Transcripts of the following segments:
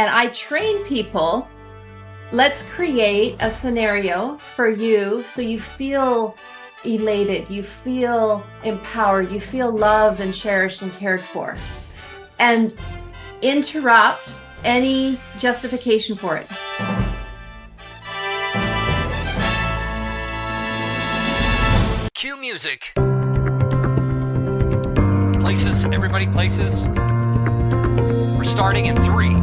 and I train people. Let's create a scenario for you so you feel elated, you feel empowered, you feel loved and cherished and cared for. And interrupt any justification for it. Cue music. Places, everybody places. We're starting in 3,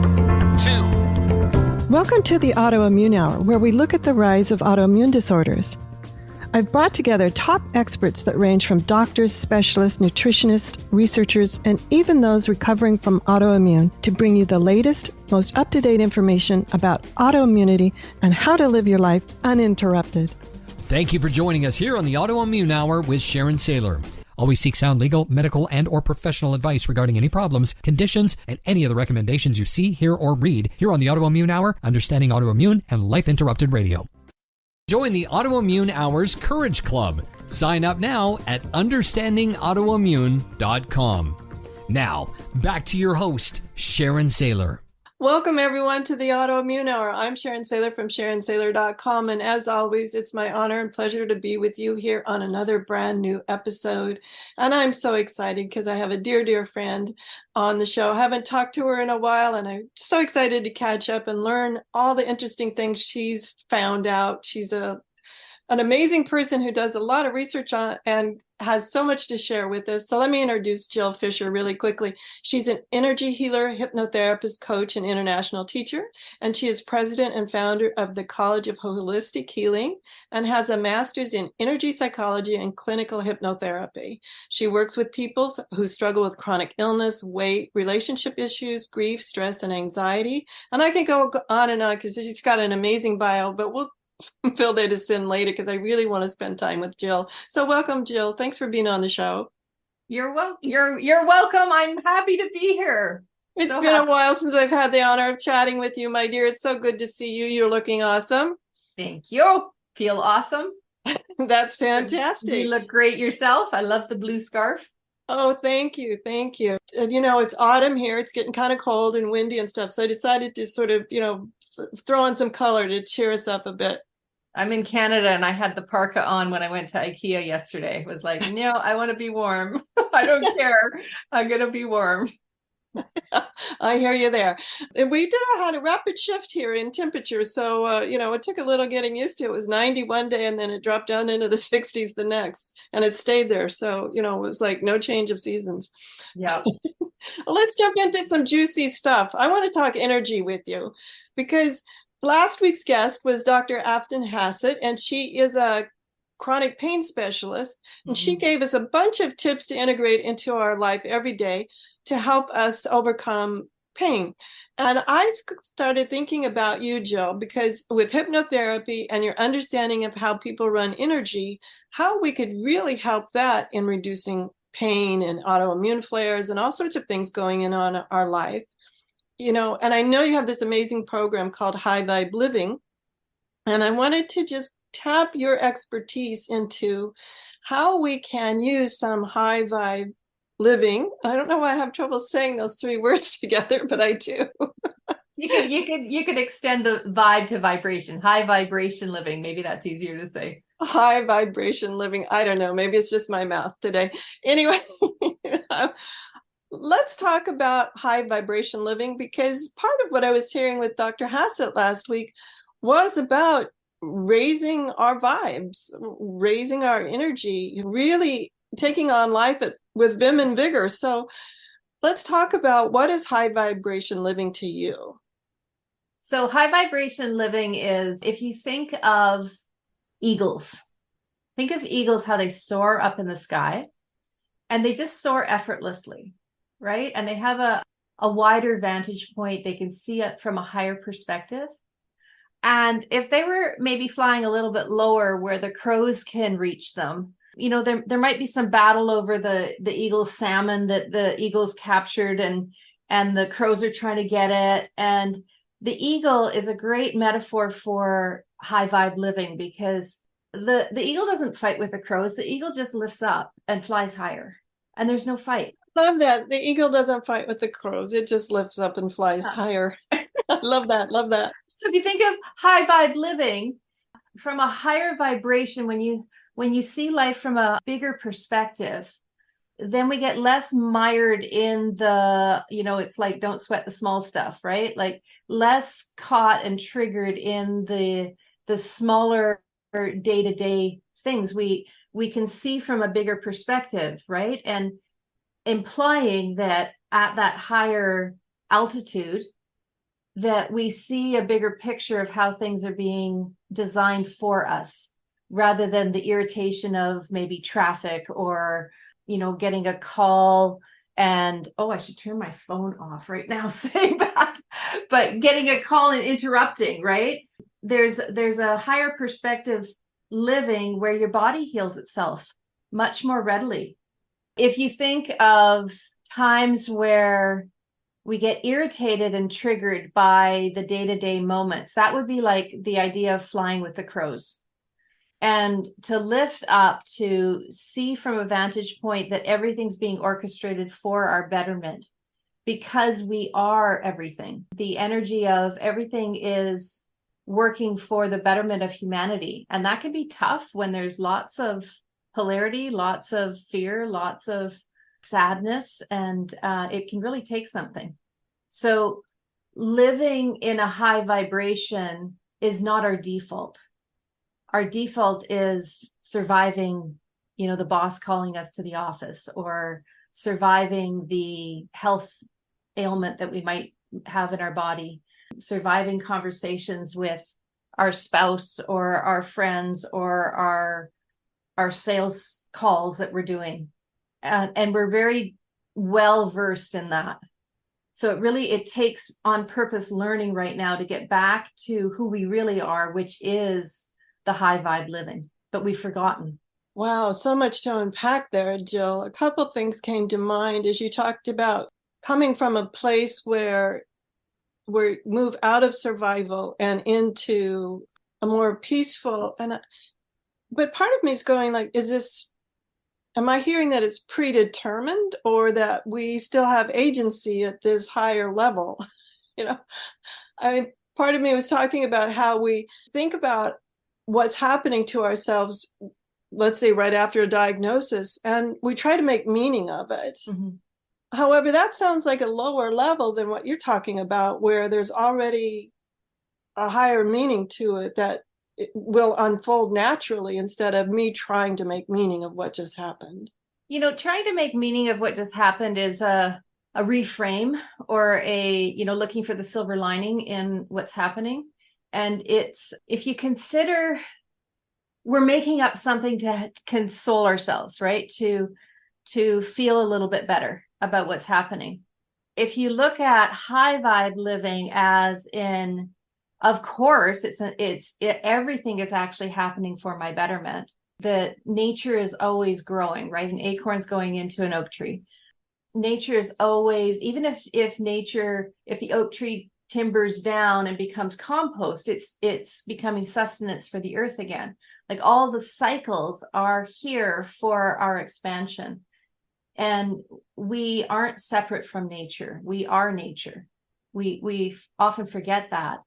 2. Welcome to the Autoimmune Hour, where we look at the rise of autoimmune disorders. I've brought together top experts that range from doctors, specialists, nutritionists, researchers, and even those recovering from autoimmune to bring you the latest, most up-to-date information about autoimmunity and how to live your life uninterrupted. Thank you for joining us here on the Autoimmune Hour with Sharon Sayler. Always seek sound legal, medical, and or professional advice regarding any problems, conditions, and any of the recommendations you see, hear, or read here on the Autoimmune Hour, Understanding Autoimmune, and Life Interrupted Radio. Join the Autoimmune Hour's Courage Club. Sign up now at understandingautoimmune.com. Now, back to your host, Sharon Sayler. Welcome, everyone, to the Autoimmune Hour. I'm Sharon Sayler from SharonSayler.com, and as always, it's my honor and pleasure to be with you here on another brand new episode. And I'm so excited because I have a dear, dear friend on the show. I haven't talked to her in a while, and I'm so excited to catch up and learn all the interesting things she's found out. She's an amazing person who does a lot of research on and has so much to share with us. So let me introduce Jill Fischer really quickly. She's an energy healer, hypnotherapist, coach, and international teacher. And she is president and founder of the College of Holistic Healing and has a master's in energy psychology and clinical hypnotherapy. She works with people who struggle with chronic illness, weight, relationship issues, grief, stress, and anxiety. And I can go on and on because she's got an amazing bio, but we'll fill that in later because I really want to spend time with Jill. So welcome, Jill. Thanks for being on the show. You're welcome. I'm happy to be here. It's been a while since I've had the honor of chatting with you, my dear. It's so good to see you. You're looking awesome. Thank you. Feel awesome. That's fantastic. You look great yourself. I love the blue scarf. Oh, thank you. Thank you. You know, it's autumn here. It's getting kind of cold and windy and stuff. So I decided to sort of, throw in some color to cheer us up a bit. I'm in Canada and I had the parka on when I went to IKEA yesterday. It was like, no, I want to be warm. I don't care. I'm going to be warm. I hear you there. And we had a rapid shift here in temperature. So, it took a little getting used to. It was 90 one day and then it dropped down into the 60s the next. And it stayed there. So, it was like no change of seasons. Yeah. Well, let's jump into some juicy stuff. I want to talk energy with you because last week's guest was Dr. Afton Hassett, and she is a chronic pain specialist. And she gave us a bunch of tips to integrate into our life every day to help us overcome pain. And I started thinking about you, Jill, because with hypnotherapy and your understanding of how people run energy, how we could really help that in reducing pain and autoimmune flares and all sorts of things going on in our life. And I know you have this amazing program called High Vibe Living. And I wanted to just tap your expertise into how we can use some high vibe living. I don't know why I have trouble saying those three words together, but I do. You could extend the vibe to vibration, high vibration living. Maybe that's easier to say. High vibration living. I don't know. Maybe it's just my mouth today. Anyway, let's talk about high vibration living, because part of what I was hearing with Dr. Hassett last week was about raising our vibes, raising our energy, really taking on life with vim and vigor. So let's talk about, what is high vibration living to you? So high vibration living is, if you think of eagles, how they soar up in the sky and they just soar effortlessly. Right? And they have a wider vantage point. They can see it from a higher perspective. And if they were maybe flying a little bit lower where the crows can reach them, there might be some battle over the eagle salmon that the eagles captured and the crows are trying to get it. And the eagle is a great metaphor for high vibe living because the eagle doesn't fight with the crows. The eagle just lifts up and flies higher and there's no fight. Love that. The eagle doesn't fight with the crows. It just lifts up and flies higher. I love that. Love that. So if you think of high vibe living from a higher vibration, when you see life from a bigger perspective, then we get less mired in the, it's like, don't sweat the small stuff, right? Like less caught and triggered in the smaller day-to-day things. We can see from a bigger perspective, right? And implying that at that higher altitude, that we see a bigger picture of how things are being designed for us, rather than the irritation of maybe traffic or getting a call and, oh, I should turn my phone off right now saying that, but getting a call and interrupting, right? There's a higher perspective living where your body heals itself much more readily. If you think of times where we get irritated and triggered by the day-to-day moments, that would be like the idea of flying with the crows. And to lift up, to see from a vantage point that everything's being orchestrated for our betterment, because we are everything. The energy of everything is working for the betterment of humanity. And that can be tough when there's lots of polarity, lots of fear, lots of sadness, and it can really take something. So living in a high vibration is not our default. Our default is surviving, the boss calling us to the office, or surviving the health ailment that we might have in our body, surviving conversations with our spouse or our friends or our sales calls that we're doing. And we're very well versed in that. So it takes on purpose learning right now to get back to who we really are, which is the high vibe living, but we've forgotten. Wow, so much to unpack there, Jill. A couple things came to mind as you talked about coming from a place where we move out of survival and into a more peaceful. But part of me is going like, am I hearing that it's predetermined, or that we still have agency at this higher level? I mean, part of me was talking about how we think about what's happening to ourselves, let's say right after a diagnosis, and we try to make meaning of it. Mm-hmm. However, that sounds like a lower level than what you're talking about, where there's already a higher meaning to it that it will unfold naturally, instead of me trying to make meaning of what just happened. Trying to make meaning of what just happened is a reframe, or looking for the silver lining in what's happening. And it's, if you consider, we're making up something to console ourselves, right? To feel a little bit better about what's happening. If you look at high vibe living as in, of course, everything is actually happening for my betterment. That nature is always growing, right? An acorn's going into an oak tree. Nature is always, even if the oak tree timbers down and becomes compost, it's becoming sustenance for the earth again. Like all the cycles are here for our expansion. And we aren't separate from nature. We are nature. We often forget that.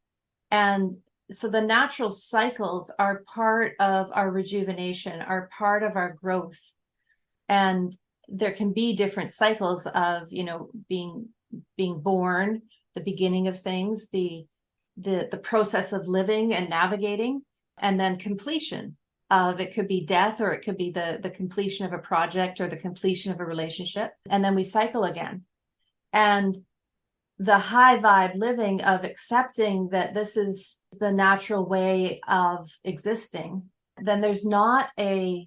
And so the natural cycles are part of our rejuvenation, are part of our growth. And there can be different cycles of, being born, the beginning of things, the process of living and navigating, and then completion of, it could be death, or it could be the completion of a project, or the completion of a relationship. And then we cycle again. And the high vibe living of accepting that this is the natural way of existing, then there's not I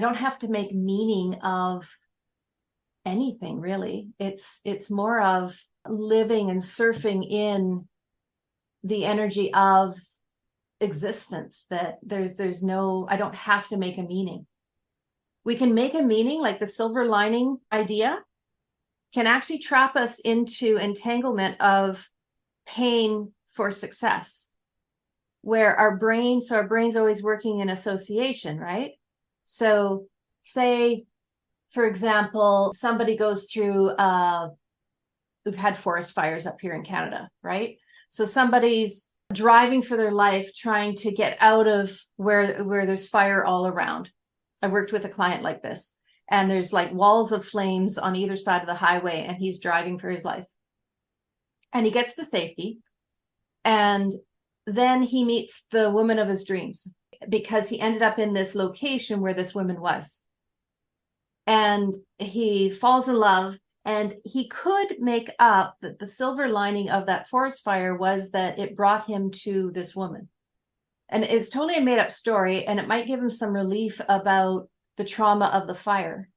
don't have to make meaning of anything really. It's more of living and surfing in the energy of existence, that there's no, I don't have to make a meaning. We can make a meaning, like the silver lining idea can actually trap us into entanglement of pain for success, where our brain's always working in association, right? So say, for example, somebody goes through a we've had forest fires up here in Canada, right? So somebody's driving for their life, trying to get out of where there's fire all around. I worked with a client like this, and there's like walls of flames on either side of the highway, and he's driving for his life. And he gets to safety, and then he meets the woman of his dreams, because he ended up in this location where this woman was. And he falls in love, and he could make up that the silver lining of that forest fire was that it brought him to this woman. And it's totally a made up story, and it might give him some relief about the trauma of the fire.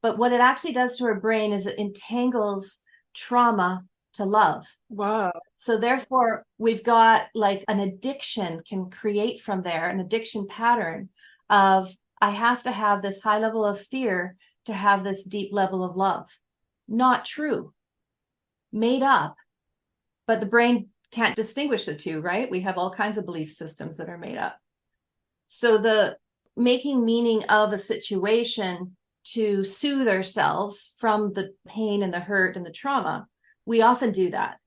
But what it actually does to her brain is it entangles trauma to love. Wow. So therefore, we've got like an addiction can create from there, an addiction pattern of, I have to have this high level of fear to have this deep level of love. Not true. Made up. But the brain can't distinguish the two, right? We have all kinds of belief systems that are made up. So the making meaning of a situation to soothe ourselves from the pain and the hurt and the trauma, we often do that.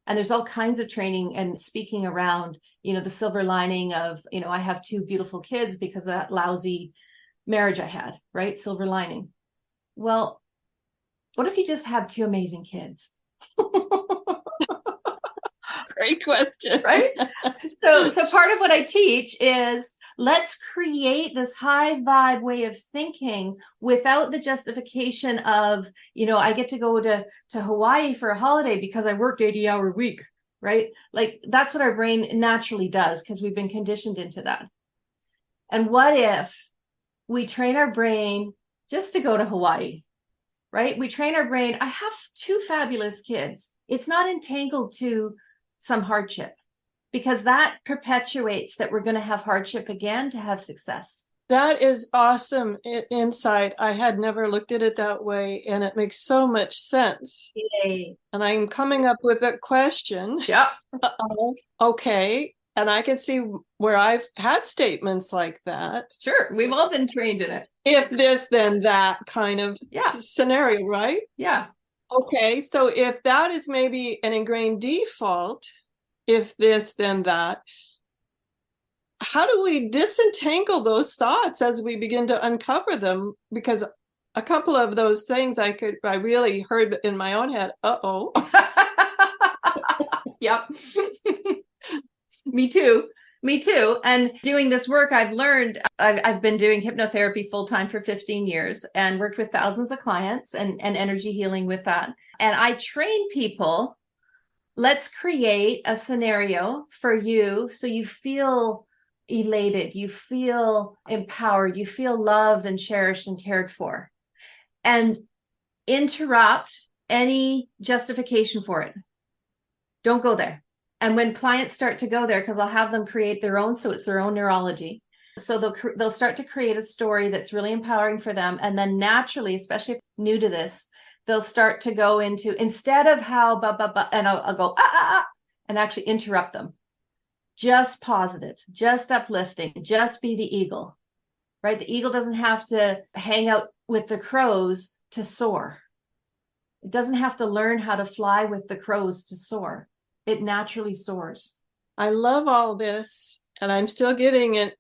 And there's all kinds of training and speaking around, the silver lining of, I have two beautiful kids because of that lousy marriage I had, right? Silver lining. Well, what if you just have two amazing kids? Great question. Right? So part of what I teach is, let's create this high vibe way of thinking without the justification of, I get to go to Hawaii for a holiday because I worked 80-hour week, right? Like that's what our brain naturally does because we've been conditioned into that. And what if we train our brain just to go to Hawaii, right? We train our brain. I have two fabulous kids. It's not entangled to some hardship, because that perpetuates that we're going to have hardship again to have success. That is awesome insight. I had never looked at it that way, and it makes so much sense. Yay. And I'm coming up with a question. Yeah. Okay. And I can see where I've had statements like that. Sure. We've all been trained in it. If this, then that kind of scenario, right? Yeah. Okay. So if that is maybe an ingrained default, if this, then that, how do we disentangle those thoughts as we begin to uncover them? Because a couple of those things I really heard in my own head. Uh-oh. Yep. Me too. And doing this work, I've learned, I've been doing hypnotherapy full-time for 15 years and worked with thousands of clients and energy healing with that. And I train people, let's create a scenario for you so you feel elated, you feel empowered, you feel loved and cherished and cared for. And interrupt any justification for it. Don't go there. And when clients start to go there, because I'll have them create their own, so it's their own neurology. So they'll start to create a story that's really empowering for them. And then naturally, especially if new to this, they'll start to go into, instead of how, and I'll go, and actually interrupt them. Just positive, just uplifting, just be the eagle, right? The eagle doesn't have to hang out with the crows to soar. It doesn't have to learn how to fly with the crows to soar. It naturally soars. I love all this, and I'm still getting it.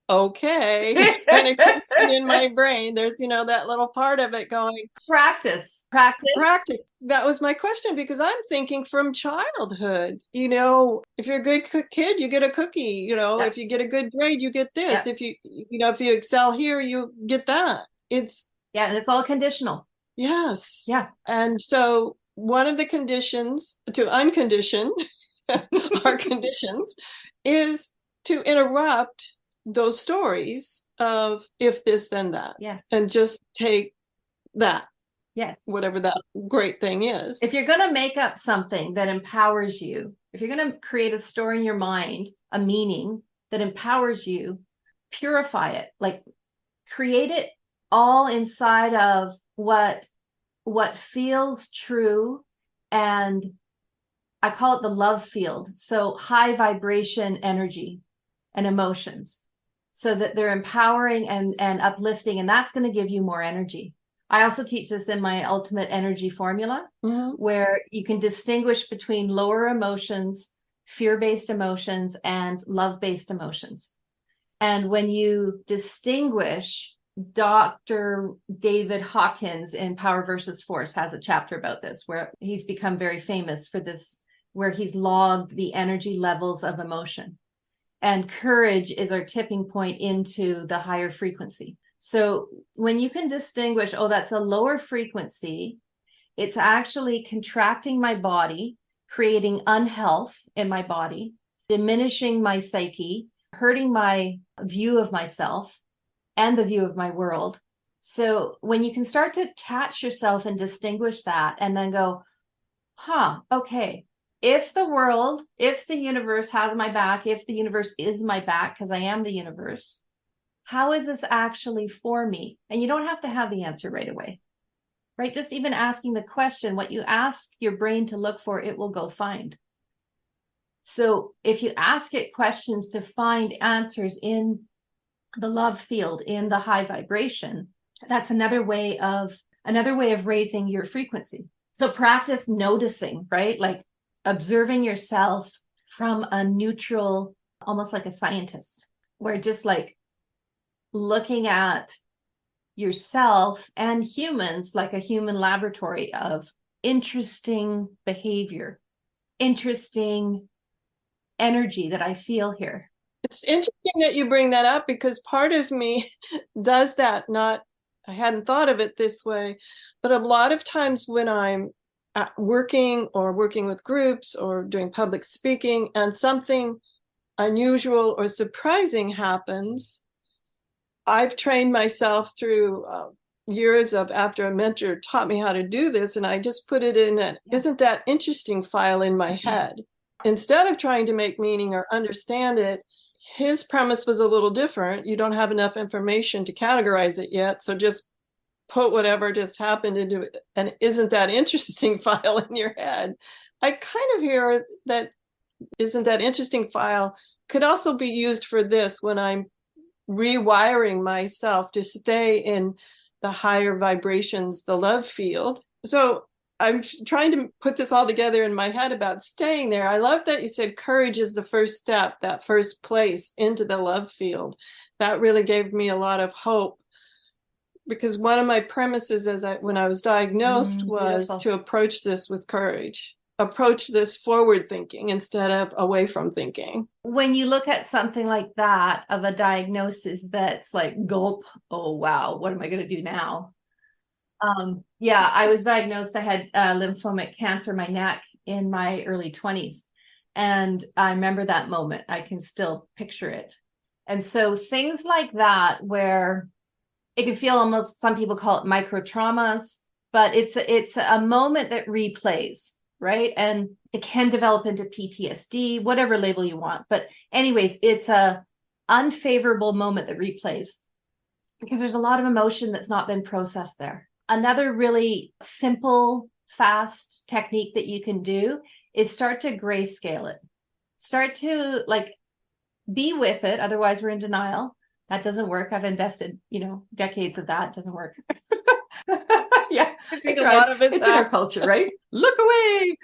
Okay. And it keeps in my brain. There's, that little part of it going. Practice. That was my question, because I'm thinking from childhood, if you're a good kid, you get a cookie, if you get a good grade, you get this. If if you excel here, you get that. And it's all conditional. Yes. Yeah. And so one of the conditions to uncondition our conditions is to interrupt those stories of if this, then that. Yes. And just take that. Yes. Whatever that great thing is. If you're going to make up something that empowers you, if you're going to create a story in your mind, a meaning that empowers you, purify it. Like create it all inside of what feels true. And I call it the love field. So high vibration energy and emotions, so that they're empowering and uplifting. And that's going to give you more energy. I also teach this in my ultimate energy formula, where you can distinguish between lower emotions, fear-based emotions, and love-based emotions. And when you distinguish, Dr. David Hawkins in Power versus Force has a chapter about this, where he's become very famous for this, where he's logged the energy levels of emotion. And courage is our tipping point into the higher frequency. So when you can distinguish, oh, that's a lower frequency, it's actually contracting my body, creating unhealth in my body, diminishing my psyche, hurting my view of myself and the view of my world. So when you can start to catch yourself and distinguish that and then go, okay, if the world, if the universe has my back, if the universe is my back, because I am the universe, how is this actually for me? And you don't have to have the answer right away, right? Just even asking the question, what you ask your brain to look for, it will go find. So if you ask it questions to find answers in the love field, in the high vibration, that's another way of raising your frequency. So practice noticing, right? Like observing yourself from a neutral, almost like a scientist, where just like looking at yourself and humans like a human laboratory of interesting behavior, interesting energy that I feel here. It's interesting that you bring that up, because part of me does that. I hadn't thought of it this way, but a lot of times when I'm working with groups or doing public speaking and something unusual or surprising happens, I've trained myself through years of after a mentor taught me how to do this, and I just put it in an isn't that interesting file in my head. Instead of trying to make meaning or understand it, his premise was a little different. You don't have enough information to categorize it yet, so just put whatever just happened into an isn't that interesting file in your head. I kind of hear that isn't that interesting file could also be used for this when I'm rewiring myself to stay in the higher vibrations, the love field. So I'm trying to put this all together in my head about staying there. I love that you said courage is the first step, that first place into the love field. That really gave me a lot of hope, because one of my premises when I was diagnosed was to approach this with courage, approach this forward thinking instead of away from thinking. When you look at something like that of a diagnosis that's like gulp, oh wow, what am I going to do now? I was diagnosed. I had lymphomic cancer in my neck in my early 20s. And I remember that moment. I can still picture it. And so things like that, where it can feel almost, some people call it micro traumas, but it's a moment that replays, right? And it can develop into PTSD, whatever label you want. But anyways, it's a unfavorable moment that replays because there's a lot of emotion that's not been processed there. Another really simple, fast technique that you can do is start to grayscale it. Start to like be with it. Otherwise, we're in denial. That doesn't work. I've invested, decades of that. It doesn't work. Yeah, I think a lot of us it's in our culture, right? Look away.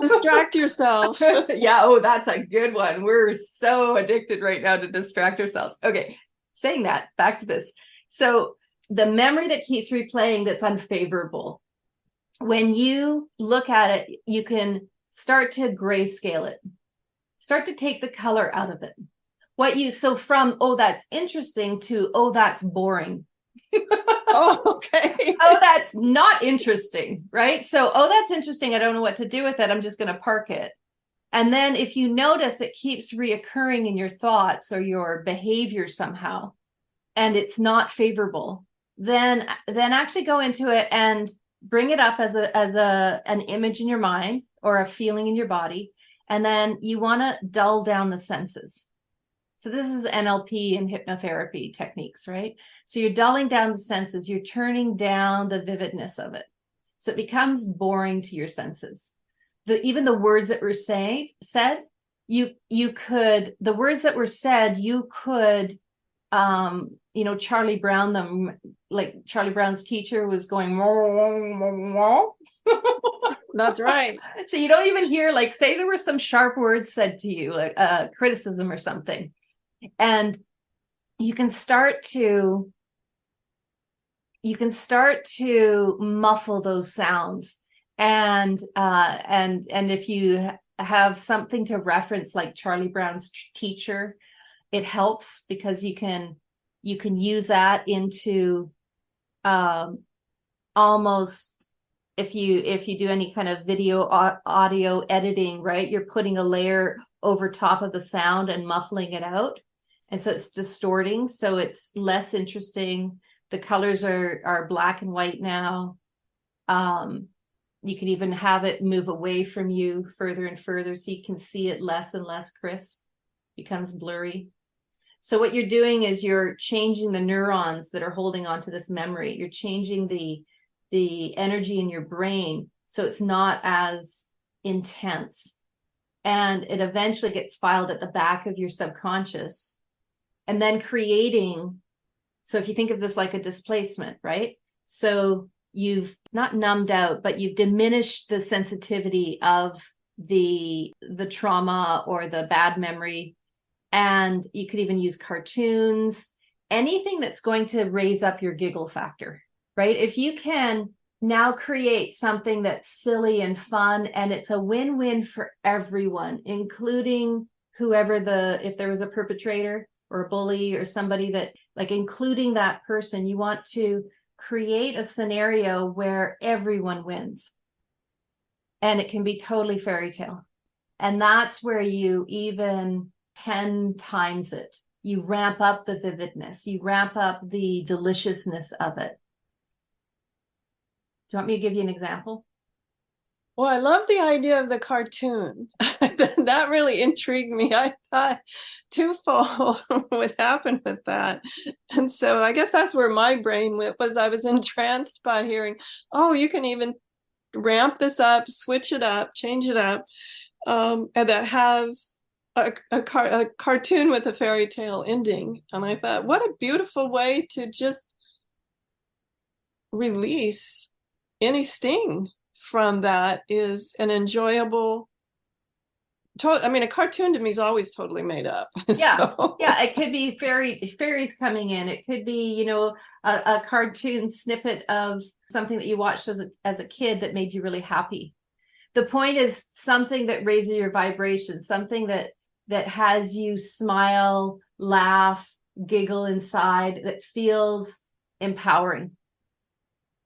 Distract yourself. Yeah. Oh, that's a good one. We're so addicted right now to distract ourselves. Okay. Saying that, back to this. So the memory that keeps replaying that's unfavorable, when you look at it, you can start to grayscale it. Start to take the color out of it. So from, oh, that's interesting to, oh, that's boring. Oh, okay. Oh, that's not interesting, right? So, oh, that's interesting. I don't know what to do with it. I'm just going to park it. And then if you notice it keeps reoccurring in your thoughts or your behavior somehow, and it's not favorable, then actually go into it and bring it up as an image in your mind or a feeling in your body. And then you want to dull down the senses. So this is NLP and hypnotherapy techniques, right? So you're dulling down the senses, you're turning down the vividness of it. So it becomes boring to your senses. Even the words that were said, the words that were said, you could, Charlie Brown, like Charlie Brown's teacher was going, That's right. So you don't even hear, like, say there were some sharp words said to you, like criticism or something, and you can start to muffle those sounds, and if you have something to reference like Charlie Brown's teacher, it helps because you can use that into almost, if you do any kind of video audio editing, right, you're putting a layer over top of the sound and muffling it out, and so it's distorting, so it's less interesting. The colors are black and white now. You can even have it move away from you further and further, so you can see it less and less crisp, becomes blurry. So what you're doing is you're changing the neurons that are holding on to this memory. You're changing the energy in your brain, so it's not as intense. And it eventually gets filed at the back of your subconscious, and then creating. So if you think of this like a displacement, right? So you've not numbed out, but you've diminished the sensitivity of the trauma or the bad memory. And you could even use cartoons, anything that's going to raise up your giggle factor, right? If you can now create something that's silly and fun, and it's a win-win for everyone, including whoever if there was a perpetrator or a bully or somebody that, like, including that person, you want to create a scenario where everyone wins. And it can be totally fairy tale. And that's where you even 10 times it. You ramp up the vividness, you ramp up the deliciousness of it. Do you want me to give you an example? Well, I love the idea of the cartoon. That really intrigued me. I thought twofold would happen with that. And so I guess that's where my brain went, was I was entranced by hearing, oh, you can even ramp this up, switch it up, change it up. And that has a cartoon with a fairy tale ending. And I thought, what a beautiful way to just release any sting from that. Is an enjoyable. A cartoon to me is always totally made up. Yeah, So. Yeah. It could be fairies coming in. It could be, a cartoon snippet of something that you watched as a kid that made you really happy. The point is something that raises your vibration, something that has you smile, laugh, giggle inside, that feels empowering.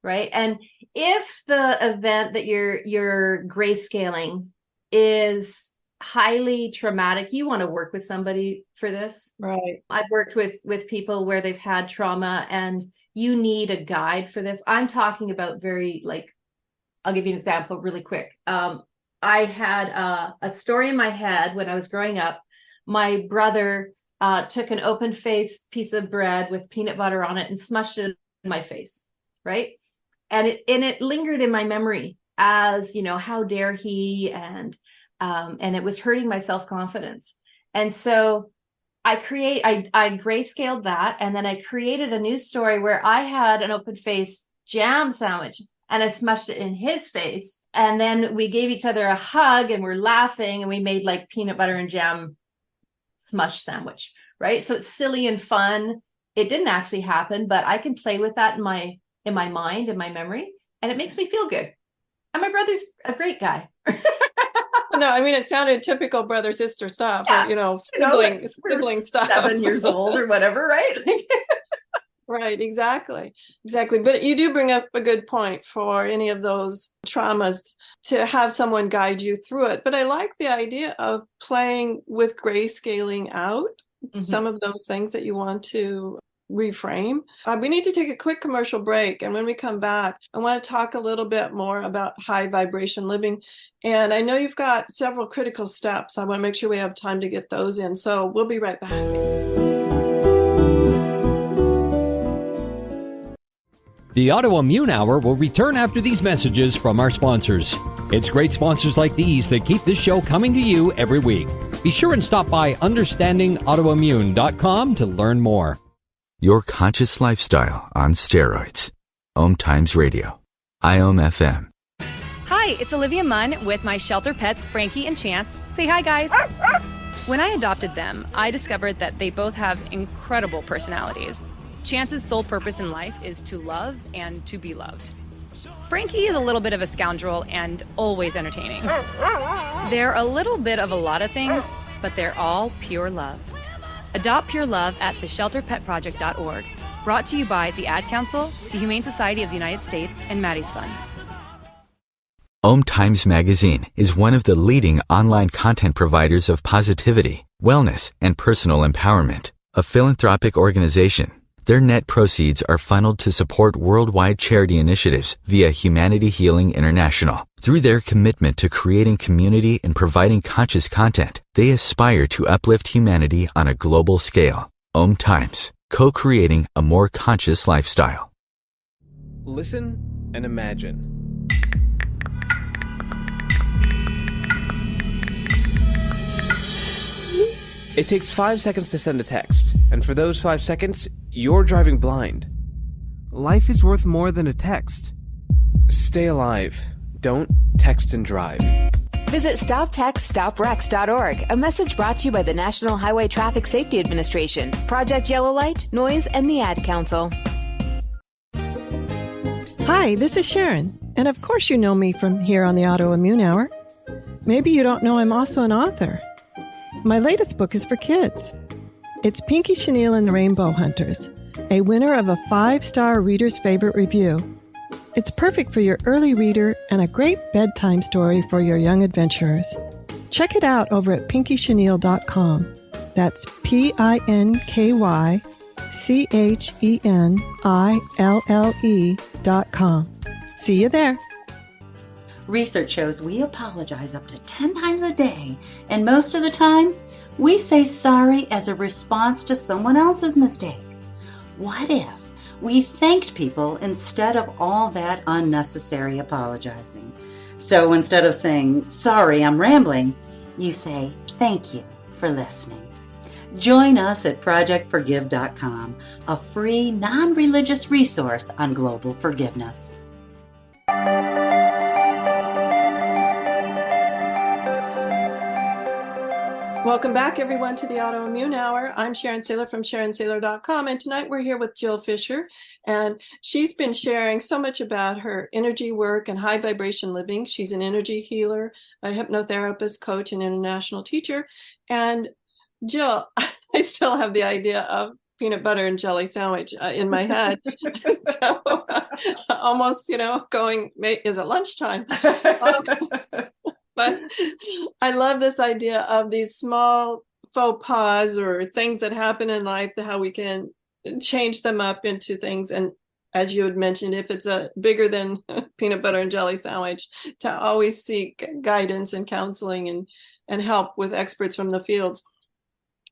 Right. And if the event that you're grayscaling is highly traumatic, you want to work with somebody for this. Right. I've worked with people where they've had trauma, and you need a guide for this. I'm talking about I'll give you an example really quick. I had a story in my head when I was growing up. My brother took an open-faced piece of bread with peanut butter on it and smushed it in my face, right? And it lingered in my memory as, how dare he, and it was hurting my self-confidence. And so I grayscaled that, and then I created a new story where I had an open-faced jam sandwich and I smushed it in his face. And then we gave each other a hug and we're laughing, and we made like peanut butter and jam smush sandwich, right? So it's silly and fun. It didn't actually happen, but I can play with that in my mind, in my memory, and it makes me feel good. And my brother's a great guy. No, it sounded typical brother-sister stuff, Yeah. or, sibling stuff. 7 years old or whatever, right? Right, exactly. But you do bring up a good point for any of those traumas, to have someone guide you through it. But I like the idea of playing with grayscaling out some of those things that you want to reframe. We need to take a quick commercial break. And when we come back, I want to talk a little bit more about high vibration living. And I know you've got several critical steps. I want to make sure we have time to get those in. So we'll be right back. The Autoimmune Hour will return after these messages from our sponsors. It's great sponsors like these that keep this show coming to you every week. Be sure and stop by understandingautoimmune.com to learn more. Your conscious lifestyle on steroids. OMTimes Radio. IOM FM. Hi, it's Olivia Munn with my shelter pets, Frankie and Chance. Say hi, guys. When I adopted them, I discovered that they both have incredible personalities. Chance's sole purpose in life is to love and to be loved. Frankie is a little bit of a scoundrel and always entertaining. They're a little bit of a lot of things, but they're all pure love. Adopt pure love at theshelterpetproject.org. Brought to you by the Ad Council, the Humane Society of the United States, and Maddie's Fund. OMTimes Magazine is one of the leading online content providers of positivity, wellness, and personal empowerment. A philanthropic organization, their net proceeds are funneled to support worldwide charity initiatives via Humanity Healing International. Through their commitment to creating community and providing conscious content, they aspire to uplift humanity on a global scale. OMTimes, co-creating a more conscious lifestyle. Listen and imagine. It takes 5 seconds to send a text, and for those 5 seconds, you're driving blind. Life is worth more than a text. Stay alive. Don't text and drive. Visit StopTextStopWrecks.org, a message brought to you by the National Highway Traffic Safety Administration, Project Yellow Light, Noise, and the Ad Council. Hi, this is Sharon, and of course you know me from here on the Autoimmune Hour. Maybe you don't know I'm also an author. My latest book is for kids. It's Pinky Chenille and the Rainbow Hunters, a winner of a 5-star Reader's Favorite review. It's perfect for your early reader and a great bedtime story for your young adventurers. Check it out over at pinkychenille.com. That's PinkyChenille.com. See you there. Research shows we apologize up to 10 times a day, and most of the time, we say sorry as a response to someone else's mistake. What if we thanked people instead of all that unnecessary apologizing? So instead of saying, sorry, I'm rambling, you say, thank you for listening. Join us at projectforgive.com, a free, non-religious resource on global forgiveness. Welcome back, everyone, to the Autoimmune Hour. I'm Sharon Sayler from SharonSayler.com, and tonight we're here with Jill Fischer, and she's been sharing so much about her energy work and high vibration living. She's an energy healer, a hypnotherapist, coach, and international teacher. And Jill, I still have the idea of peanut butter and jelly sandwich in my head. So almost, going, is it lunchtime? But I love this idea of these small faux pas or things that happen in life, how we can change them up into things. And as you had mentioned, if it's a bigger than peanut butter and jelly sandwich, to always seek guidance and counseling and help with experts from the fields.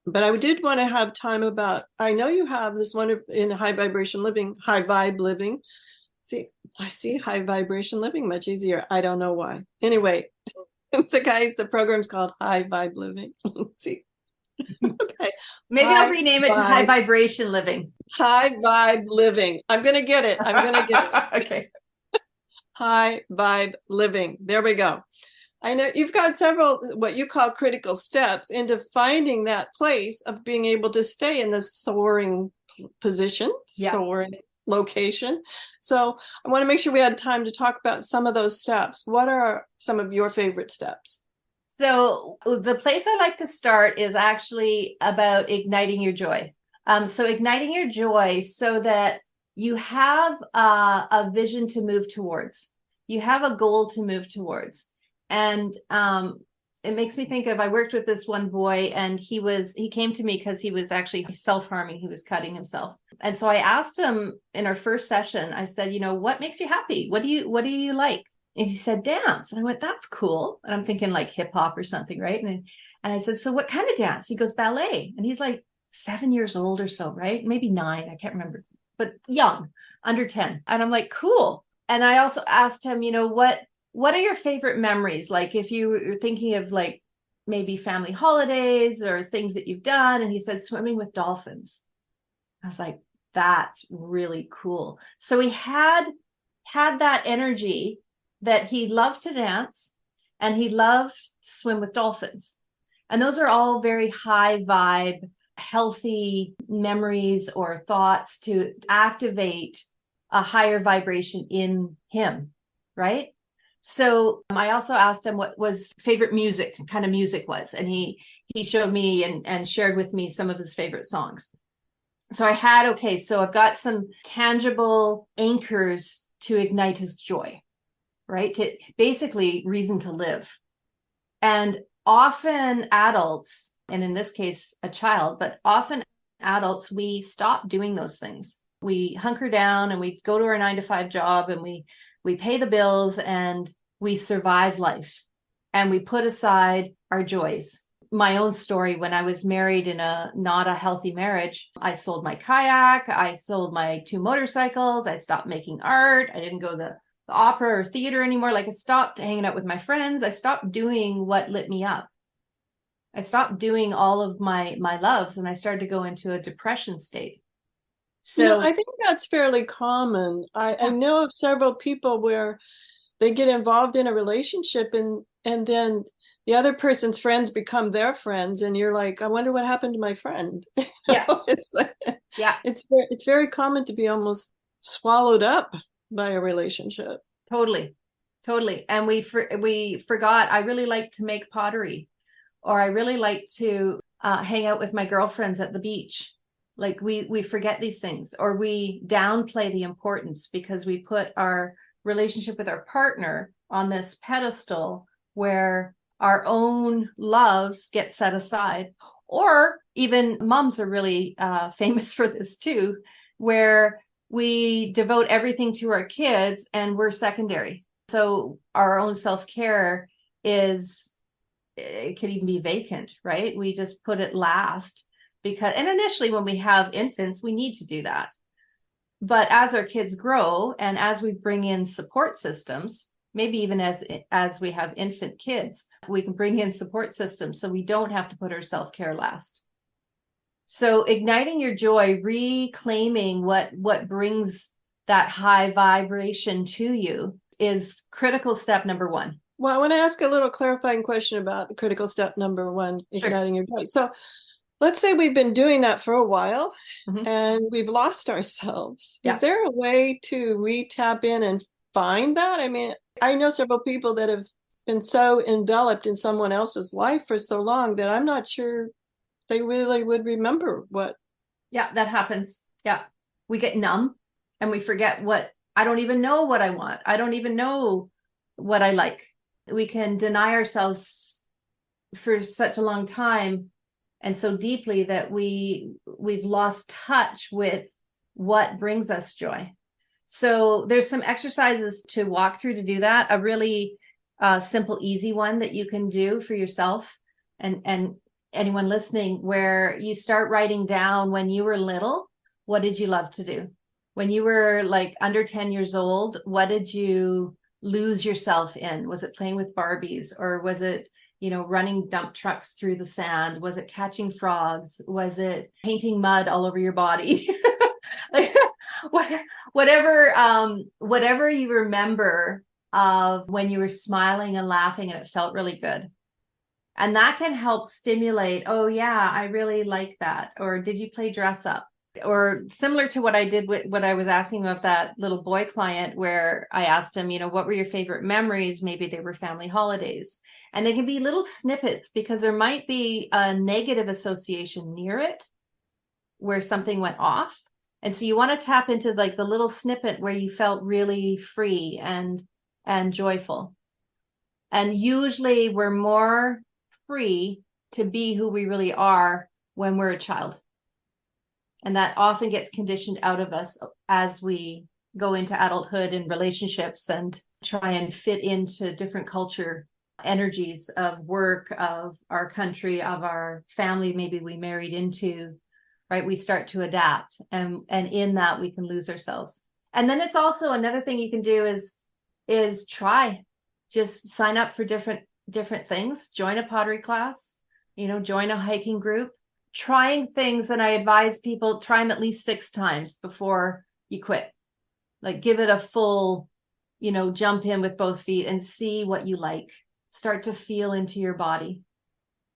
But I did want to have time I know you have this one in high vibration living, high vibe living. I see high vibration living much easier. I don't know why. Anyway, the program's called High Vibe Living. See, okay. Maybe I'll rename it to High Vibration Living. High Vibe Living. I'm going to get it. Okay. High Vibe Living. There we go. I know you've got several, what you call critical steps into finding that place of being able to stay in this soaring position, soaring location. So I want to make sure we had time to talk about some of those steps. What are some of your favorite steps? So the place I like to start is actually about igniting your joy. So igniting your joy so that you have a vision to move towards. You have a goal to move towards. And it makes me think of, I worked with this one boy, and he came to me because he was actually self-harming. He was cutting himself. And so I asked him in our first session, I said, what makes you happy? What do you like? And he said, dance. And I went, that's cool. And I'm thinking like hip hop or something, right? And I said, so what kind of dance? He goes, ballet. And he's like 7 years old or so, right? Maybe 9, I can't remember, but young, under 10. And I'm like, cool. And I also asked him, what are your favorite memories? Like if you were thinking of like maybe family holidays or things that you've done. And he said, swimming with dolphins. I was like, that's really cool. So he had that energy that he loved to dance and he loved to swim with dolphins. And those are all very high vibe, healthy memories or thoughts to activate a higher vibration in him, right? So I also asked him what was favorite music, kind of music was, and he showed me and shared with me some of his favorite songs. So I had, okay, so I've got some tangible anchors to ignite his joy, right? To basically reason to live. And often adults, and in this case, a child, but often adults, we stop doing those things. We hunker down and we go to our 9-to-5 job and we pay the bills and we survive life and we put aside our joys. My own story, when I was married in not a healthy marriage, I sold my kayak, I sold my 2 motorcycles, I stopped making art, I didn't go to the opera or theater anymore. Like I stopped hanging out with my friends, I stopped doing what lit me up. I stopped doing all of my loves and I started to go into a depression state. So I think that's fairly common. I know of several people where they get involved in a relationship and then the other person's friends become their friends, and you're like, I wonder what happened to my friend. Yeah, It's like, yeah, it's very common to be almost swallowed up by a relationship. Totally. And we forgot. I really like to make pottery, or I really like to hang out with my girlfriends at the beach. Like we forget these things, or we downplay the importance because we put our relationship with our partner on this pedestal where our own loves get set aside. Or even moms are really famous for this too, where we devote everything to our kids and we're secondary. So our own self-care it could even be vacant, right? We just put it last and initially when we have infants, we need to do that. But as our kids grow and as we bring in support systems, maybe even as we have infant kids, we can bring in support systems so we don't have to put our self-care last. So igniting your joy, reclaiming what brings that high vibration to you is critical step number 1. Well, I want to ask a little clarifying question about the critical step number 1, igniting your joy. So let's say we've been doing that for a while and we've lost ourselves. Yeah. Is there a way to re-tap in and find that? I mean, I know several people that have been so enveloped in someone else's life for so long that I'm not sure they really would remember what. Yeah, that happens. Yeah. We get numb and we forget I don't even know what I want. I don't even know what I like. We can deny ourselves for such a long time and so deeply that we've lost touch with what brings us joy. So there's some exercises to walk through to do that. A really simple, easy one that you can do for yourself and anyone listening, where you start writing down when you were little, what did you love to do? When you were like under 10 years old, what did you lose yourself in? Was it playing with Barbies, or was it, running dump trucks through the sand? Was it catching frogs? Was it painting mud all over your body? Like whatever you remember of when you were smiling and laughing and it felt really good. And that can help stimulate, oh yeah, I really like that. Or did you play dress up? Or similar to what I did with what I was asking of that little boy client, where I asked him, what were your favorite memories? Maybe they were family holidays. And they can be little snippets because there might be a negative association near it where something went off. And so you want to tap into like the little snippet where you felt really free and joyful. And usually we're more free to be who we really are when we're a child. And that often gets conditioned out of us as we go into adulthood and relationships and try and fit into different culture energies of work, of our country, of our family, maybe we married into, right? We start to adapt, and in that we can lose ourselves. And then it's also another thing you can do is try, just sign up for different things, join a pottery class, join a hiking group, trying things, and I advise people try them at least 6 times before you quit. Like give it a full, jump in with both feet and see what you like. Start to feel into your body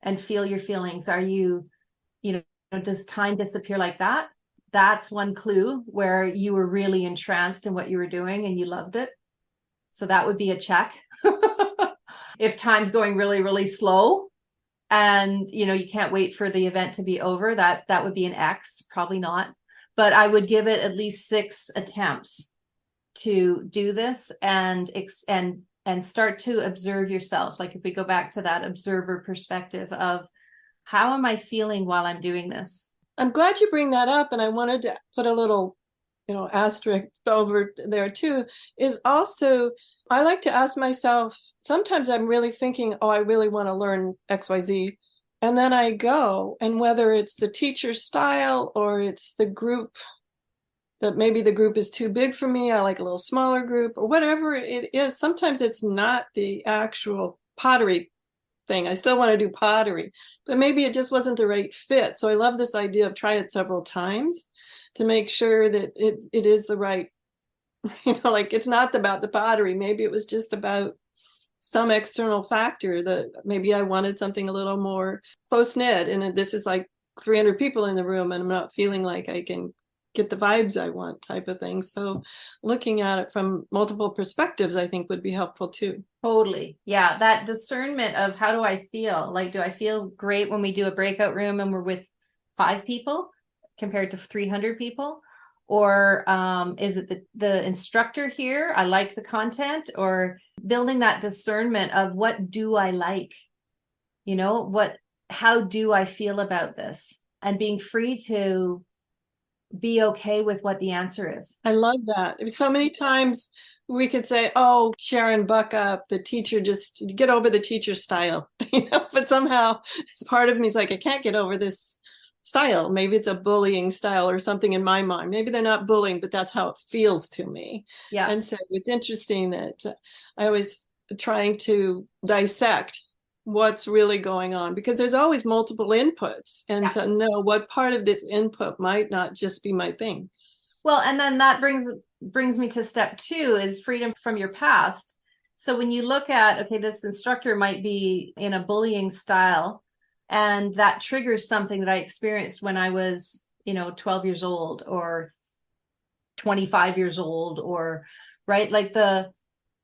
and feel your feelings. Are you, does time disappear like that? That's one clue where you were really entranced in what you were doing and you loved it. So that would be a check. If time's going really, really slow and, you can't wait for the event to be over, that would be an X, probably not. But I would give it at least 6 attempts to do this and start to observe yourself. Like if we go back to that observer perspective of how am I feeling while I'm doing this? I'm glad you bring that up. And I wanted to put a little, asterisk over there too, is also, I like to ask myself, sometimes I'm really thinking, oh, I really want to learn XYZ. And then I go, and whether it's the teacher style or it's the group, that maybe the group is too big for me, I like a little smaller group or whatever it is. Sometimes it's not the actual pottery thing. I still want to do pottery, but maybe it just wasn't the right fit. So I love this idea of try it several times to make sure that it is the right, like it's not about the pottery. Maybe it was just about some external factor that maybe I wanted something a little more close knit. And this is like 300 people in the room and I'm not feeling like I can get the vibes I want type of thing. So looking at it from multiple perspectives, I think would be helpful too. Totally. Yeah. That discernment of how do I feel? Like, do I feel great when we do a breakout room and we're with 5 people compared to 300 people? Or is it the instructor here? I like the content, or building that discernment of what do I like? How do I feel about this? And being free to be okay with what the answer is. I love that. So many times we could say, oh, Sharon, buck up. The teacher, just get over the teacher style, but somehow it's part of me is like, I can't get over this style. Maybe it's a bullying style or something in my mind. Maybe they're not bullying, but that's how it feels to me. Yeah. And so it's interesting that I was trying to dissect what's really going on, because there's always multiple inputs, and to know what part of this input might not just be my thing. Well, and then that brings me to step 2 is freedom from your past. So when you look at, okay, this instructor might be in a bullying style, and that triggers something that I experienced when I was, 12 years old or 25 years old, or right, like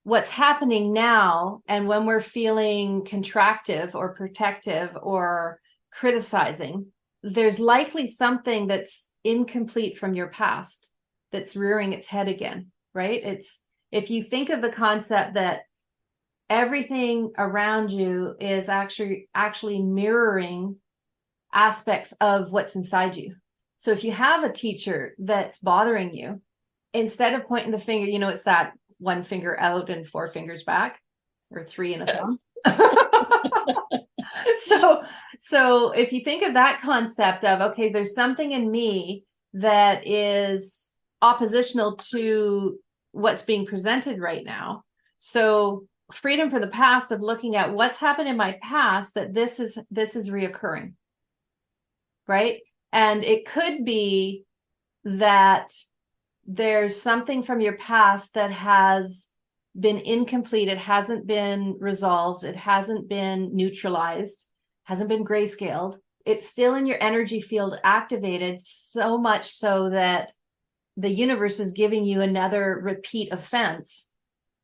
what's happening now, and when we're feeling contractive or protective or criticizing, there's likely something that's incomplete from your past that's rearing its head again, right? It's, if you think of the concept that everything around you is actually mirroring aspects of what's inside you. So if you have a teacher that's bothering you, instead of pointing the finger, it's that 1 finger out and 4 fingers back, or 3 and a thumb. So if you think of that concept of, okay, there's something in me that is oppositional to what's being presented right now. So freedom from the past, of looking at what's happened in my past, that this is reoccurring, right? And it could be that there's something from your past that has been incomplete. It hasn't been resolved. It hasn't been neutralized, hasn't been grayscaled. It's still in your energy field activated, so much so that the universe is giving you another repeat offense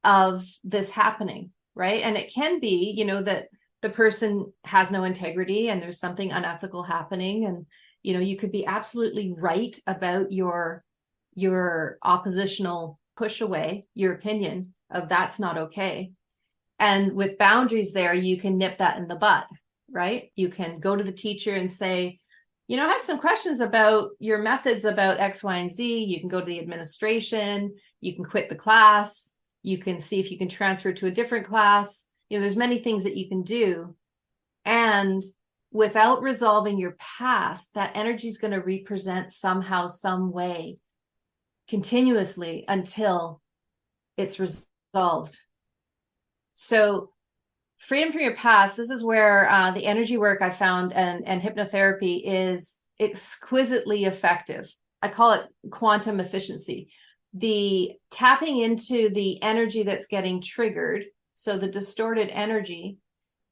of this happening, right? And it can be, that the person has no integrity and there's something unethical happening. And, you could be absolutely right about your oppositional push away, your opinion of that's not okay. And with boundaries there, you can nip that in the bud, right? You can go to the teacher and say, I have some questions about your methods about X, Y, and Z. You can go to the administration. You can quit the class. You can see if you can transfer to a different class. There's many things that you can do. And without resolving your past, that energy is going to represent somehow, some way, continuously until it's resolved. So Freedom from your past. This is where the energy work I found and hypnotherapy is exquisitely effective. I call it quantum efficiency. The tapping into the energy that's getting triggered, so the distorted energy,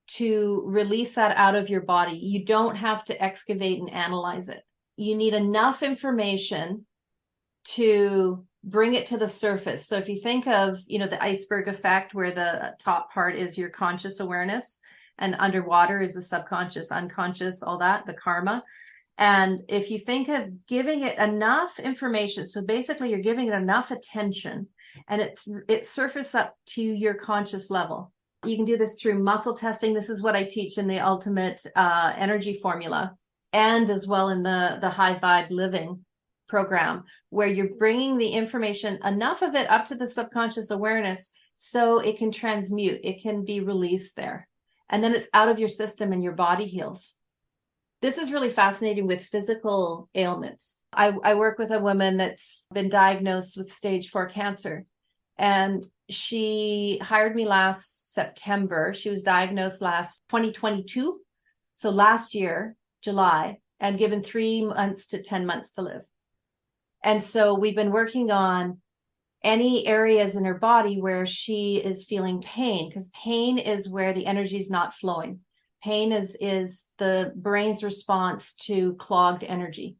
to release that out of your body. You don't have to excavate and analyze it. You need enough information to bring it to the surface. So if you think of, the iceberg effect, where the top part is your conscious awareness and underwater is the subconscious, unconscious, all that, the karma. And if you think of giving it enough information, so basically you're giving it enough attention and it surfaces up to your conscious level. You can do this through muscle testing. This is what I teach in the ultimate energy formula, and as well in the high vibe living program, where you're bringing the information, enough of it up to the subconscious awareness so it can transmute, it can be released there. And then it's out of your system and your body heals. This is really fascinating with physical ailments. I work with a woman that's been diagnosed with stage 4 cancer, and she hired me last September. She was diagnosed last 2022. So last year, July, and given 3 months to 10 months to live. And so we've been working on any areas in her body where she is feeling pain, because pain is where the energy is not flowing. Pain is the brain's response to clogged energy.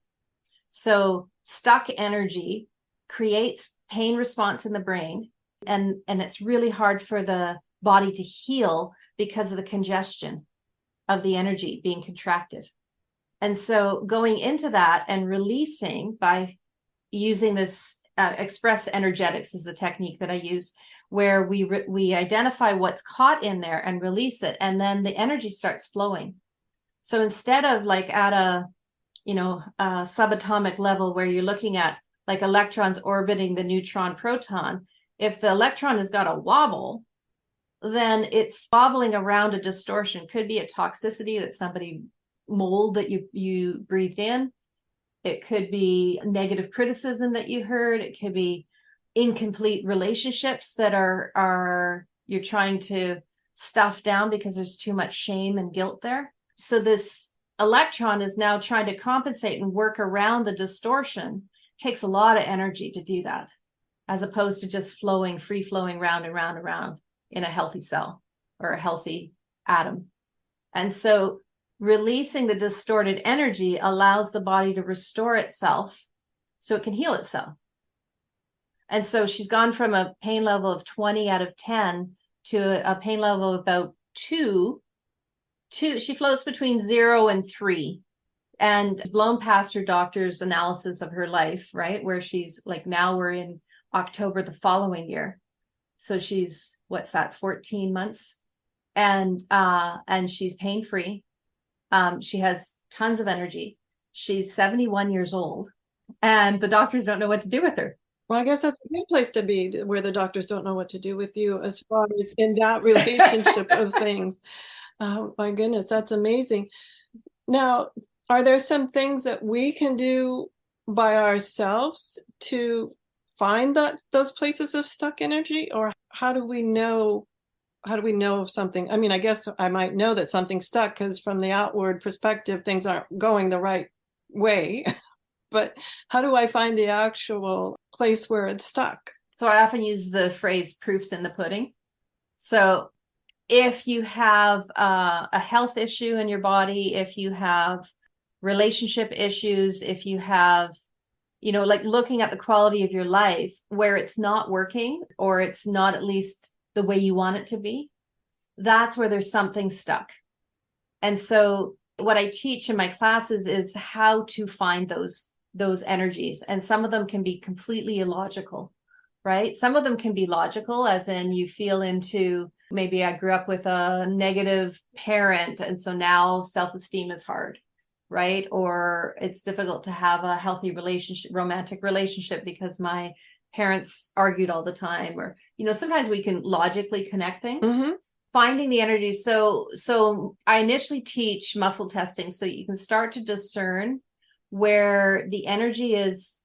So stuck energy creates pain response in the brain, and it's really hard for the body to heal because of the congestion of the energy being contracted. And so going into that and releasing by using this express energetics is the technique that I use, where we identify what's caught in there and release it, and then the energy starts flowing. So instead of like at a subatomic level where you're looking at like electrons orbiting the neutron proton, if the electron has got a wobble, then it's wobbling around a distortion. Could be a toxicity that somebody mold that you breathed in. It could be negative criticism that you heard. It could be incomplete relationships that are you're trying to stuff down because there's too much shame and guilt there. So this electron is now trying to compensate and work around the distortion. It takes a lot of energy to do that, as opposed to just free flowing round and round and round in a healthy cell or a healthy atom. And so releasing the distorted energy allows the body to restore itself so it can heal itself. And so she's gone from a pain level of 20 out of 10 to a pain level of about 2. She floats between 0 and 3, and blown past her doctor's analysis of her life, right? Where she's like, now we're in October the following year. So she's, 14 months? And she's pain-free. She has tons of energy. She's 71 years old, and the doctors don't know what to do with her. Well, I guess that's a good place to be, where the doctors don't know what to do with you as far as in that relationship of things. Oh, my goodness, that's amazing. Now, are there some things that we can do by ourselves to find those places of stuck energy? Or how do we know of something? I mean, I guess I might know that something's stuck because from the outward perspective, things aren't going the right way. But how do I find the actual place where it's stuck? So I often use the phrase proof's in the pudding. So if you have a health issue in your body, if you have relationship issues, if you have, like looking at the quality of your life where it's not working, or it's not at least the way you want it to be, that's where there's something stuck. And so what I teach in my classes is how to find those energies. And some of them can be completely illogical, right? Some of them can be logical, as in you feel into, maybe I grew up with a negative parent, and so now self-esteem is hard, right? Or it's difficult to have a healthy relationship, romantic relationship, because my parents argued all the time. Or, sometimes we can logically connect things. Mm-hmm. Finding the energy. So I initially teach muscle testing, so you can start to discern where the energy is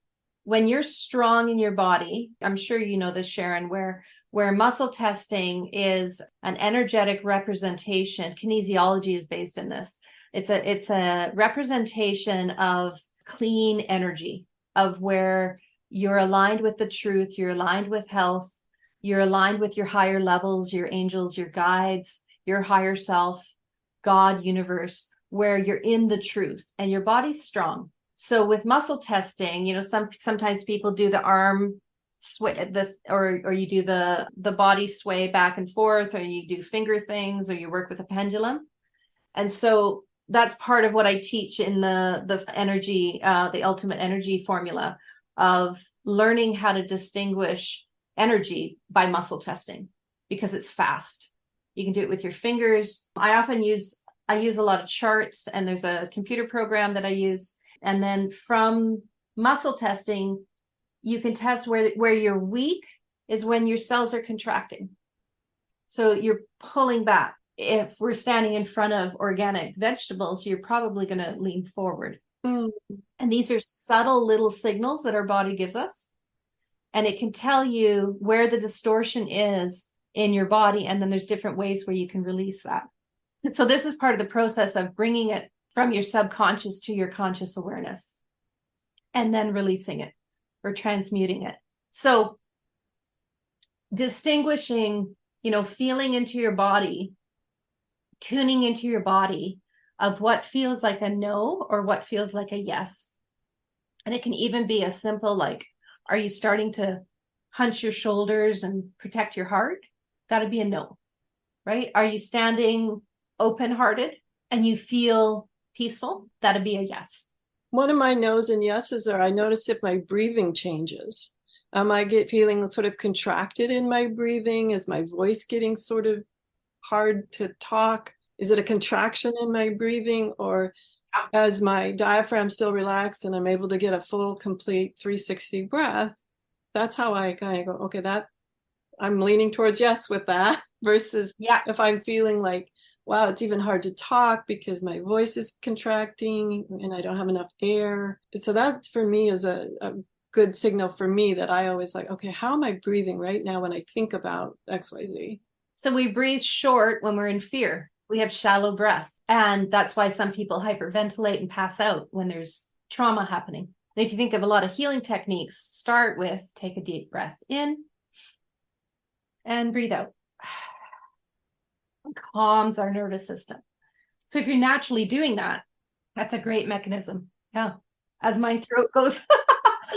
when you're strong in your body. I'm sure you know this, Sharon, where where muscle testing is an energetic representation. Kinesiology is based in this. It's a representation of clean energy, of where you're aligned with the truth, you're aligned with health, you're aligned with your higher levels, your angels, your guides, your higher self, God, universe, where you're in the truth and your body's strong. So with muscle testing, you know, sometimes people do the arm sway, or you do the body sway back and forth, or you do finger things, or you work with a pendulum. And so that's part of what I teach in the energy, the ultimate energy formula, of learning how to distinguish energy by muscle testing, because it's fast. You can do it with your fingers. I use a lot of charts, and there's a computer program that I use. And then from muscle testing, you can test where you're weak is when your cells are contracting. So you're pulling back. If we're standing in front of organic vegetables, you're probably going to lean forward. And these are subtle little signals that our body gives us. And it can tell you where the distortion is in your body. And then there's different ways where you can release that. And so this is part of the process of bringing it from your subconscious to your conscious awareness, and then releasing it or transmuting it. So distinguishing, you know, feeling into your body, tuning into your body of what feels like a no or what feels like a yes. And it can even be as simple like, are you starting to hunch your shoulders and protect your heart? That'd be a no, right? Are you standing open-hearted and you feel peaceful? That'd be a yes. One of my no's and yeses are, I notice if my breathing changes. I get feeling sort of contracted in my breathing. Is my voice getting sort of hard to talk? Is it a contraction in my breathing, or as my diaphragm still relaxed and I'm able to get a full, complete 360 breath? That's how I kind of go, okay, that I'm leaning towards yes with that, versus if I'm feeling like, wow, it's even hard to talk because my voice is contracting and I don't have enough air. So that for me is a good signal for me that I always like, okay, how am I breathing right now when I think about XYZ? So we breathe short when we're in fear. We have shallow breath. And that's why some people hyperventilate and pass out when there's trauma happening. And if you think of a lot of healing techniques, start with take a deep breath in and breathe out. Calms our nervous system. So if you're naturally doing that, that's a great mechanism. Yeah. As my throat goes,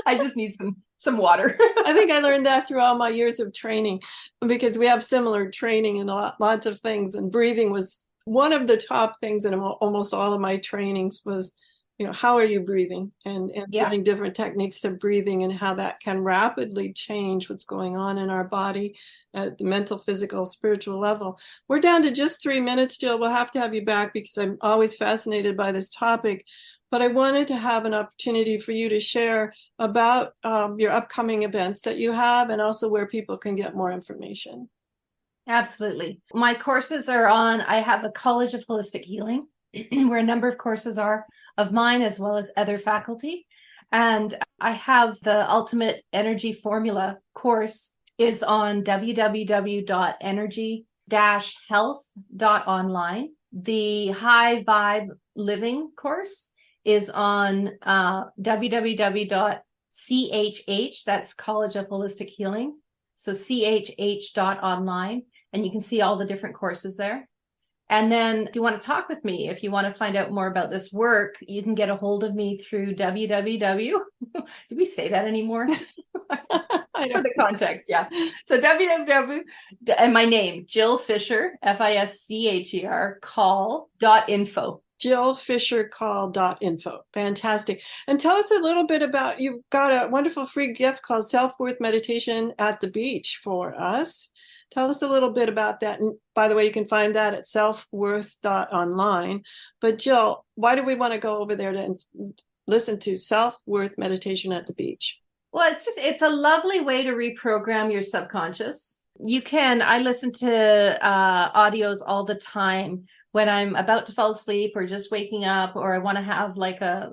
I just need some water. I think I learned that through all my years of training, because we have similar training in lots of things. And breathing was one of the top things in almost all of my trainings was, you know, how are you breathing, and learning different techniques to breathing and how that can rapidly change what's going on in our body at the mental, physical, spiritual level. We're down to just 3 minutes, Jill. We'll have to have you back because I'm always fascinated by this topic. But I wanted to have an opportunity for you to share about your upcoming events that you have, and also where people can get more information. Absolutely. My courses are on, I have a College of Holistic Healing, where a number of courses are of mine as well as other faculty. And I have the Ultimate Energy Formula course is on www.energy-health.online. The High Vibe Living course is on www.chh, that's College of Holistic Healing. So chh.online, and you can see all the different courses there. And then if you want to talk with me, if you want to find out more about this work, you can get a hold of me through www. Do we say that anymore? For the context, yeah. So www, and my name, Jill Fischer, Fischer, call.info. JillFisherCall.info. Fantastic. And tell us a little bit about, you've got a wonderful free gift called Self-Worth Meditation at the Beach for us. Tell us a little bit about that. And by the way, you can find that at selfworth.online. But Jill, why do we want to go over there to listen to Self-Worth Meditation at the Beach? Well, it's a lovely way to reprogram your subconscious. I listen to audios all the time when I'm about to fall asleep or just waking up, or I want to have I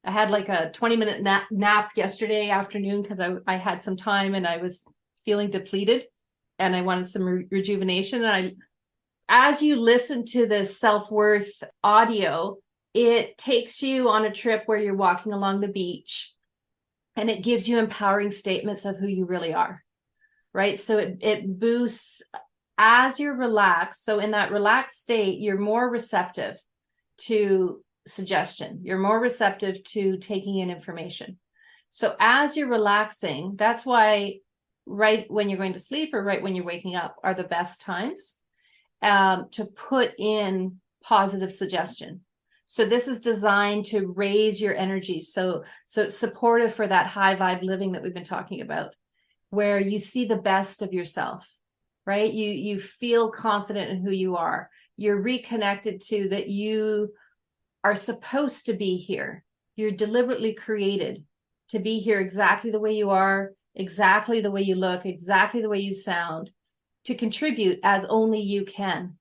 had like a 20-minute nap yesterday afternoon because I had some time and I was feeling depleted. and I wanted some rejuvenation. And as you listen to this self-worth audio, it takes you on a trip where you're walking along the beach, and it gives you empowering statements of who you really are, right? So it boosts as you're relaxed. So in that relaxed state, you're more receptive to suggestion. You're more receptive to taking in information. So as you're relaxing, that's why right when you're going to sleep or right when you're waking up are the best times to put in positive suggestion. So this is designed to raise your energy. So it's supportive for that high vibe living that we've been talking about, where you see the best of yourself, right? You feel confident in who you are. You're reconnected to that you are supposed to be here. You're deliberately created to be here exactly the way you are, exactly the way you look, exactly the way you sound, to contribute as only you can.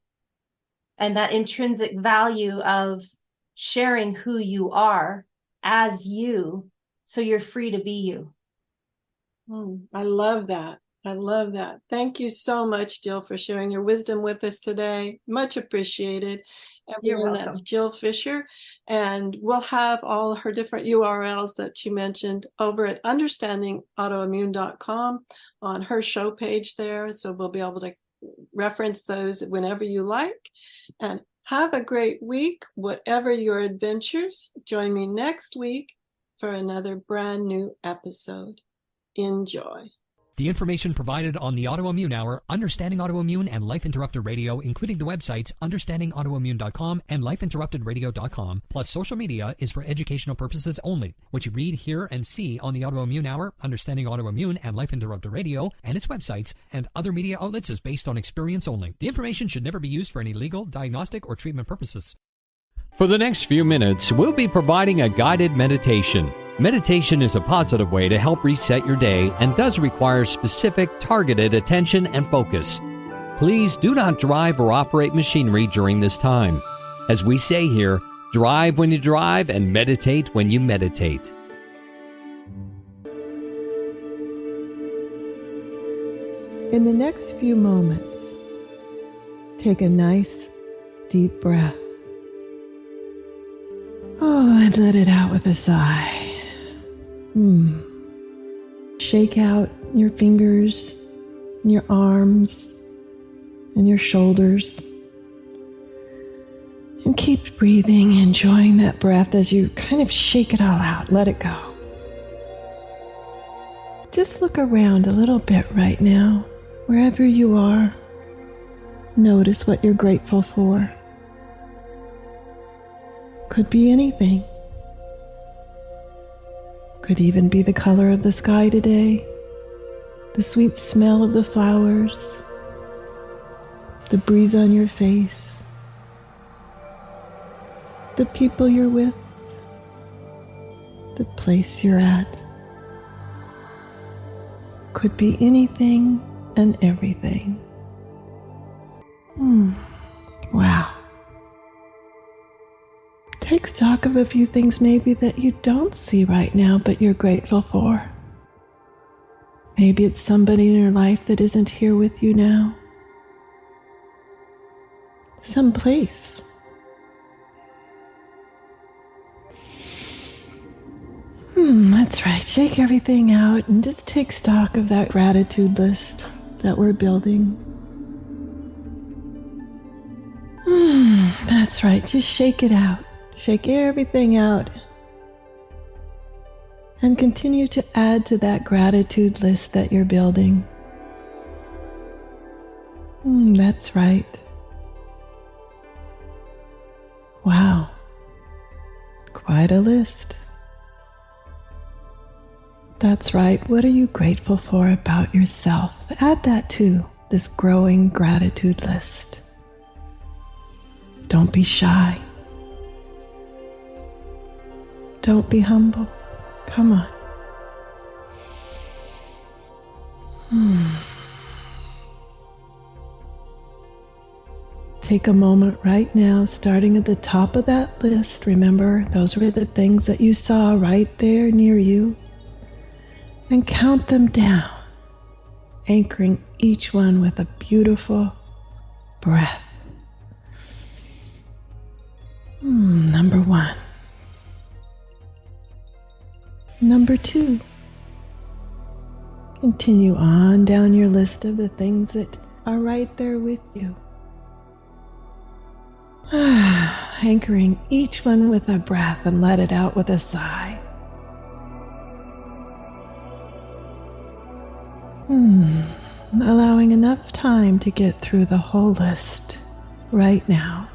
And that intrinsic value of sharing who you are as you, so you're free to be you. I love that. I love that. Thank you so much, Jill, for sharing your wisdom with us today. Much appreciated. Everyone, that's Jill Fischer. And we'll have all her different URLs that you mentioned over at understandingautoimmune.com on her show page there. So we'll be able to reference those whenever you like. And have a great week, whatever your adventures. Join me next week for another brand new episode. Enjoy. The information provided on the Autoimmune Hour, Understanding Autoimmune, and Life Interrupted Radio, including the websites understandingautoimmune.com and lifeinterruptedradio.com, plus social media, is for educational purposes only. What you read, hear, and see on the Autoimmune Hour, Understanding Autoimmune, and Life Interrupted Radio, and its websites, and other media outlets is based on experience only. The information should never be used for any legal, diagnostic, or treatment purposes. For the next few minutes, we'll be providing a guided meditation. Meditation is a positive way to help reset your day and does require specific, targeted attention and focus. Please do not drive or operate machinery during this time. As we say here, drive when you drive and meditate when you meditate. In the next few moments, take a nice, deep breath. Oh, and let it out with a sigh. Shake out your fingers, and your arms, and your shoulders. And keep breathing, enjoying that breath as you kind of shake it all out. Let it go. Just look around a little bit right now, wherever you are. Notice what you're grateful for. Could be anything. Could even be the color of the sky today, the sweet smell of the flowers, the breeze on your face, the people you're with, the place you're at. Could be anything and everything. Wow. Take stock of a few things maybe that you don't see right now, but you're grateful for. Maybe it's somebody in your life that isn't here with you now. Some place. That's right. Shake everything out and just take stock of that gratitude list that we're building. That's right. Just shake it out. Shake everything out and continue to add to that gratitude list that you're building. That's right. Wow. Quite a list. That's right. What are you grateful for about yourself? Add that to this growing gratitude list. Don't be shy. Don't be humble. Come on. Take a moment right now, starting at the top of that list. Remember, those were the things that you saw right there near you. And count them down. anchoring each one with a beautiful breath. Number 1. Number 2. Continue on down your list of the things that are right there with you. Anchoring each one with a breath and let it out with a sigh. Allowing enough time to get through the whole list right now.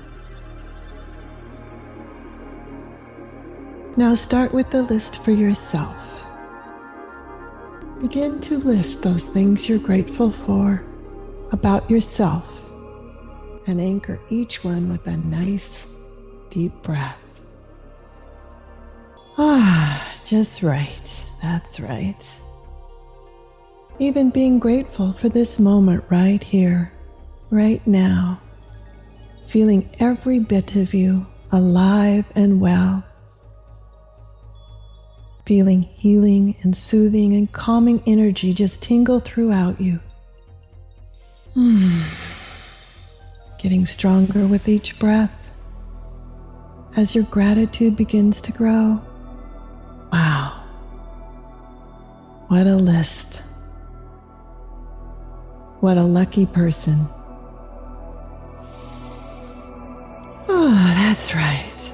Now start with the list for yourself. Begin to list those things you're grateful for about yourself and anchor each one with a nice, deep breath. Just right. That's right. Even being grateful for this moment right here, right now, feeling every bit of you alive and well, feeling healing and soothing and calming energy just tingle throughout you. Getting stronger with each breath as your gratitude begins to grow. Wow, what a list. What a lucky person. Oh, that's right.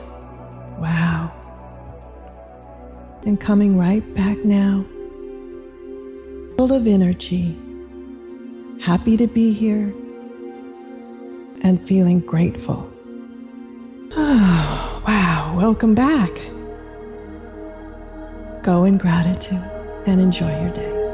Wow. And coming right back now, full of energy, happy to be here, and feeling grateful. Oh, wow. Welcome back. Go in gratitude and enjoy your day.